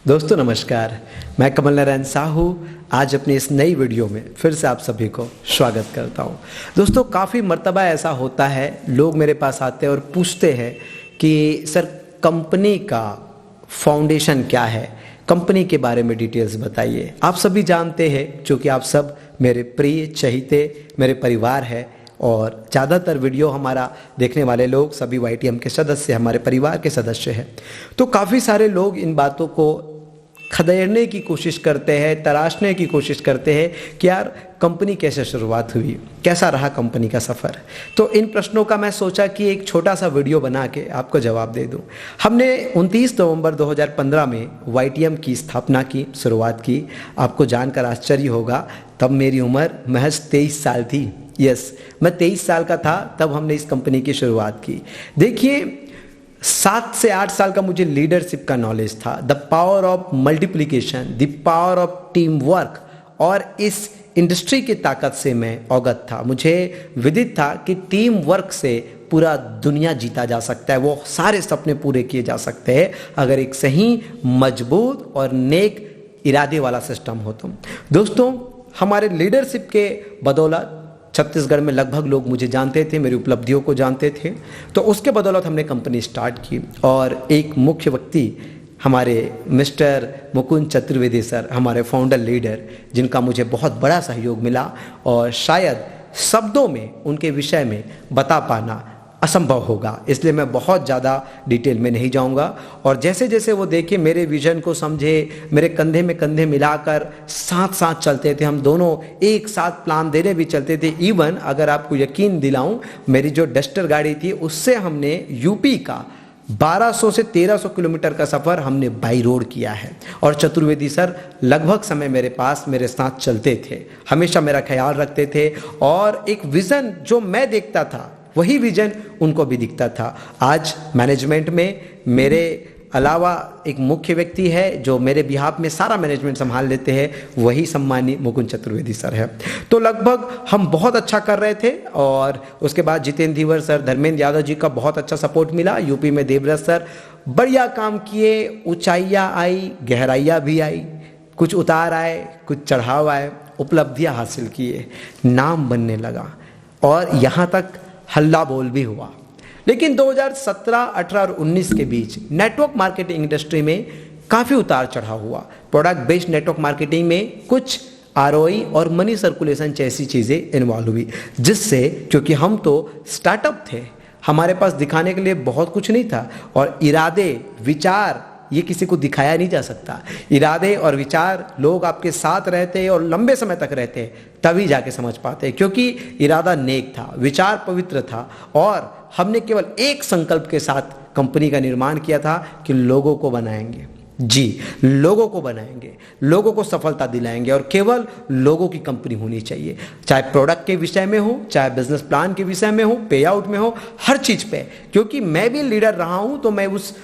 दोस्तों नमस्कार, मैं कमल नारायण साहू आज अपनी इस नई वीडियो में फिर से आप सभी को स्वागत करता हूं। दोस्तों काफ़ी मर्तबा ऐसा होता है, लोग मेरे पास आते हैं और पूछते हैं कि सर कंपनी का फाउंडेशन क्या है, कंपनी के बारे में डिटेल्स बताइए। आप सभी जानते हैं, क्योंकि आप सब मेरे प्रिय चहीते मेरे परिवार है और ज़्यादातर वीडियो हमारा देखने वाले लोग सभी YTM के सदस्य, हमारे परिवार के सदस्य हैं। तो काफ़ी सारे लोग इन बातों को खदेड़ने की कोशिश करते हैं, तराशने की कोशिश करते हैं कि यार कंपनी कैसे शुरुआत हुई, कैसा रहा कंपनी का सफ़र। तो इन प्रश्नों का मैं सोचा कि एक छोटा सा वीडियो बना के आपको जवाब दे दूं। हमने 29 नवंबर 2015 में YTM की स्थापना की, शुरुआत की। आपको जानकर आश्चर्य होगा, तब मेरी उम्र महज 23 साल थी। यस, मैं 23 साल का था तब हमने इस कंपनी की शुरुआत की। देखिए 7 से 8 साल का मुझे लीडरशिप का नॉलेज था, the power of multiplication, the power of team work, और इस इंडस्ट्री की ताकत से मैं अवगत था। मुझे विदित था कि टीम वर्क से पूरा दुनिया जीता जा सकता है, वो सारे सपने पूरे किए जा सकते हैं अगर एक सही, मजबूत और नेक इरादे वाला सिस्टम हो। तो दोस्तों हमारे लीडरशिप के बदौलत छत्तीसगढ़ में लगभग लोग मुझे जानते थे, मेरी उपलब्धियों को जानते थे। तो उसके बदौलत हमने कंपनी स्टार्ट की और एक मुख्य व्यक्ति हमारे मिस्टर मुकुंद चतुर्वेदी सर, हमारे फाउंडर लीडर, जिनका मुझे बहुत बड़ा सहयोग मिला और शायद शब्दों में उनके विषय में बता पाना असंभव होगा, इसलिए मैं बहुत ज़्यादा डिटेल में नहीं जाऊंगा। और जैसे जैसे वो देखे, मेरे विजन को समझे, मेरे कंधे में कंधे मिलाकर साथ साथ चलते थे, हम दोनों एक साथ प्लान देने भी चलते थे। इवन अगर आपको यकीन दिलाऊं, मेरी जो डस्टर गाड़ी थी उससे हमने यूपी का 1200 से 1300 किलोमीटर का सफ़र हमने बाई रोड किया है। और चतुर्वेदी सर लगभग समय मेरे पास, मेरे साथ चलते थे, हमेशा मेरा ख्याल रखते थे और एक विज़न जो मैं देखता था वही विजन उनको भी दिखता था। आज मैनेजमेंट में मेरे अलावा एक मुख्य व्यक्ति है जो मेरे बिहाफ में सारा मैनेजमेंट संभाल लेते हैं, वही सम्मानी मुकुंद चतुर्वेदी सर है। तो लगभग हम बहुत अच्छा कर रहे थे और उसके बाद जितेंद्र धीवर सर, धर्मेंद्र यादव जी का बहुत अच्छा सपोर्ट मिला। यूपी में देवव्रत सर बढ़िया काम किए, ऊंचाइयाँ आई, गहराइयाँ भी आई, कुछ उतार आए, कुछ चढ़ाव आए, उपलब्धियाँ हासिल किए, नाम बनने लगा और यहाँ तक हल्ला बोल भी हुआ। लेकिन 2017, 18 और 19 के बीच नेटवर्क मार्केटिंग इंडस्ट्री में काफ़ी उतार चढ़ाव हुआ। प्रोडक्ट बेस्ड नेटवर्क मार्केटिंग में कुछ ROI और मनी सर्कुलेशन जैसी चीज़ें इन्वॉल्व हुई, जिससे क्योंकि हम तो स्टार्टअप थे, हमारे पास दिखाने के लिए बहुत कुछ नहीं था और इरादे, विचार ये किसी को दिखाया नहीं जा सकता। इरादे और विचार लोग आपके साथ रहते हैं और लंबे समय तक रहते हैं, तभी जाके समझ पाते हैं, क्योंकि इरादा नेक था, विचार पवित्र था और हमने केवल एक संकल्प के साथ कंपनी का निर्माण किया था कि लोगों को बनाएंगे। जी, लोगों को बनाएंगे, लोगों को सफलता दिलाएंगे और केवल लोगों की कंपनी होनी चाहिए, चाहे प्रोडक्ट के विषय में हो, चाहे बिजनेस प्लान के विषय में हो, पे आउट में हो, हर चीज़ पे। क्योंकि मैं भी लीडर रहा हूँ तो मैं उस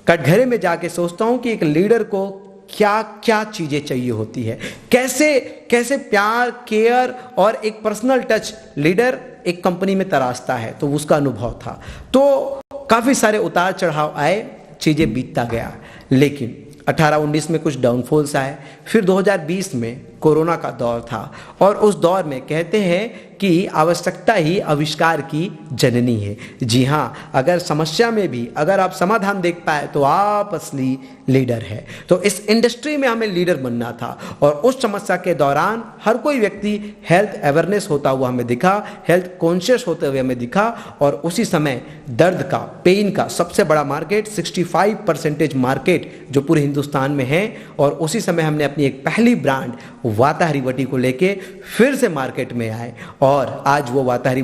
कटघरे में जाके सोचता हूं कि एक लीडर को क्या क्या चीजें चाहिए होती है, कैसे कैसे प्यार, केयर और एक पर्सनल टच लीडर एक कंपनी में तराशता है। तो उसका अनुभव था। तो काफी सारे उतार चढ़ाव आए, चीजें बीतता गया, लेकिन 18-19 में कुछ डाउनफॉल्स आए। फिर 2020 में कोरोना का दौर था और उस दौर में कहते हैं कि आवश्यकता ही आविष्कार की जननी है। जी हाँ, अगर समस्या में भी अगर आप समाधान देख पाए तो आप असली लीडर है। तो इस इंडस्ट्री में हमें लीडर बनना था और उस समस्या के दौरान हर कोई व्यक्ति हेल्थ अवेयरनेस होता हुआ हमें दिखा, हेल्थ कॉन्शियस होते हुए हमें दिखा। और उसी समय दर्द का, पेन का सबसे बड़ा मार्केट, 65% मार्केट जो पूरे हिंदुस्तान में है, और उसी समय हमने अपनी एक पहली ब्रांड वाताहरी को लेके फिर से मार्केट में आए और आज वो वाताहरी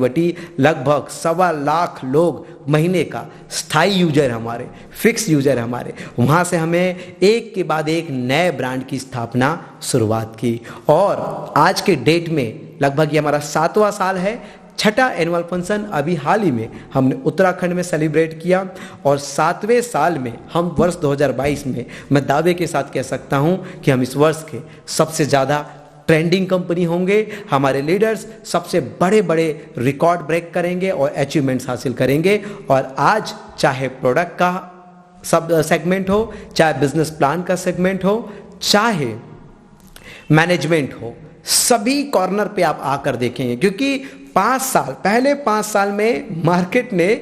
लगभग 1.25 लाख लोग महीने का स्थायी यूजर, हमारे फिक्स यूजर हमारे। वहाँ से हमें एक के बाद एक नए ब्रांड की स्थापना शुरुआत की और आज के डेट में लगभग ये हमारा 7वां साल है। 6ठा एनुअल फंक्शन अभी हाल ही में हमने उत्तराखंड में सेलिब्रेट किया और 7वें साल में हम वर्ष 2022 में मैं दावे के साथ कह सकता हूं कि हम इस वर्ष के सबसे ज़्यादा ट्रेंडिंग कंपनी होंगे। हमारे लीडर्स सबसे बड़े बड़े रिकॉर्ड ब्रेक करेंगे और अचीवमेंट्स हासिल करेंगे। और आज चाहे प्रोडक्ट का सब सेगमेंट हो, चाहे बिजनेस प्लान का सेगमेंट हो, चाहे मैनेजमेंट हो, सभी कॉर्नर पे आप आकर देखेंगे। क्योंकि 5 साल में मार्केट ने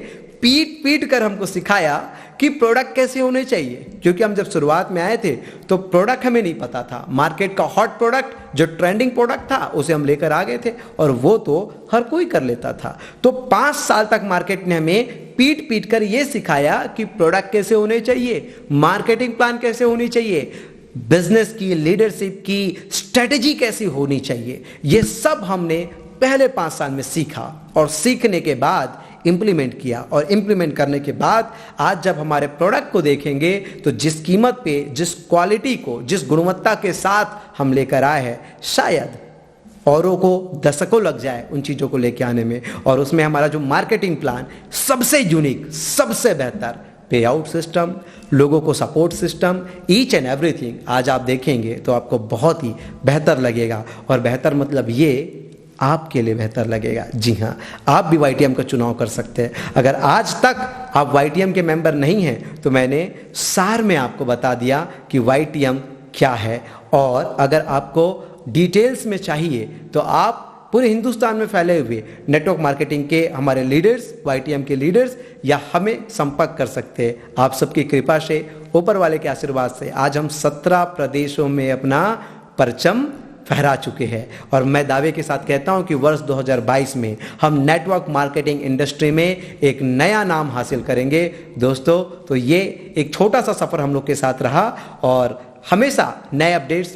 पीट पीट कर हमको सिखाया कि प्रोडक्ट कैसे होने चाहिए। क्योंकि हम जब शुरुआत में आए थे तो प्रोडक्ट हमें नहीं पता था। मार्केट का हॉट प्रोडक्ट जो ट्रेंडिंग प्रोडक्ट था उसे हम लेकर आ गए थे और वो तो हर कोई कर लेता था। तो 5 साल तक मार्केट ने हमें पीट पीट कर यह सिखाया कि प्रोडक्ट कैसे होने चाहिए, मार्केटिंग प्लान कैसे होनी चाहिए, बिजनेस की, लीडरशिप की स्ट्रेटेजी कैसी होनी चाहिए। यह सब हमने पहले 5 साल में सीखा और सीखने के बाद इंप्लीमेंट किया। और इंप्लीमेंट करने के बाद आज जब हमारे प्रोडक्ट को देखेंगे तो जिस कीमत पे, जिस क्वालिटी को, जिस गुणवत्ता के साथ हम लेकर आए हैं, शायद औरों को दशकों लग जाए उन चीज़ों को लेकर आने में। और उसमें हमारा जो मार्केटिंग प्लान सबसे यूनिक, सबसे बेहतर पे आउट सिस्टम, लोगों को support system, each and everything आज आप देखेंगे तो आपको बहुत ही बेहतर लगेगा। और बेहतर मतलब ये आपके लिए बेहतर लगेगा। जी हाँ, आप भी YTM का चुनाव कर सकते हैं। अगर आज तक आप YTM के मेंबर नहीं हैं तो मैंने सार में आपको बता दिया कि YTM क्या है। और अगर आपको डिटेल्स में चाहिए तो आप पूरे हिंदुस्तान में फैले हुए नेटवर्क मार्केटिंग के हमारे लीडर्स, YTM के लीडर्स या हमें संपर्क कर सकते हैं। आप सबकी कृपा से, ऊपर वाले के आशीर्वाद से आज हम 17 प्रदेशों में अपना परचम फहरा चुके हैं। और मैं दावे के साथ कहता हूं कि वर्ष 2022 में हम नेटवर्क मार्केटिंग इंडस्ट्री में एक नया नाम हासिल करेंगे। दोस्तों, तो ये एक छोटा सा सफर हम लोग के साथ रहा और हमेशा नए अपडेट्स